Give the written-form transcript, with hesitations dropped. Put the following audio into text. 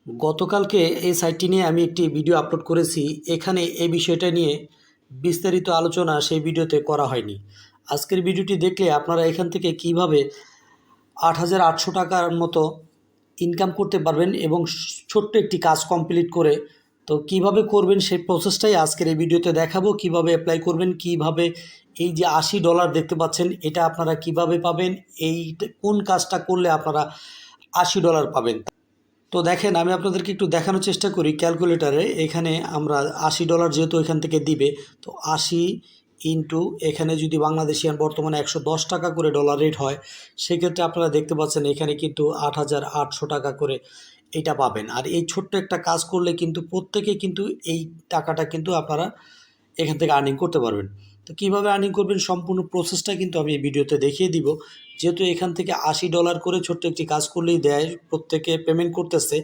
গতকালকে এই সাইটটি নিয়ে আমি একটি ভিডিও আপলোড করেছি। এখানে এই বিষয়টা নিয়ে বিস্তারিত আলোচনা সেই ভিডিওতে করা হয়নি। আজকের ভিডিওটি দেখলে আপনারা এখান থেকে কিভাবে ৮,৮০০ টাকার মতো ইনকাম করতে পারবেন এবং ছোট্ট একটি কাজ কমপ্লিট করে তো কিভাবে করবেন সেই প্রসেসটাই আজকের এই ভিডিওতে দেখাবো। কিভাবে অ্যাপ্লাই করবেন, কিভাবে এই যে $৮০ দেখতে পাচ্ছেন এটা আপনারা কিভাবে পাবেন, এই কোন কাজটা করলে আপনারা $৮০ পাবেন। তো দেখেন, আমি আপনাদেরকে একটু দেখানোর চেষ্টা করি ক্যালকুলেটারে। এখানে আমরা $৮০ যেহেতু এখান থেকে দিবে, তো ৮০ ইন্টু এখানে যদি বাংলাদেশিয়ান বর্তমানে ১১০ টাকা করে ডলার রেট হয়, সেক্ষেত্রে আপনারা দেখতে পাচ্ছেন এখানে কিন্তু ৮,৮০০ টাকা করে এটা পাবেন। আর এই ছোট্ট একটা কাজ করলে কিন্তু প্রত্যেকে কিন্তু এই টাকাটা কিন্তু আপনারা এখান থেকে আর্নিং করতে পারবেন। তো কীভাবে আর্নিং করবেন সম্পূর্ণ প্রসেসটা কিন্তু আমি এই ভিডিওতে দেখিয়ে দিব। যেহেতু এখান থেকে $৮০ করে ছোট্ট একটি কাজ করলেই দেয়, প্রত্যেকে পেমেন্ট করতেছে।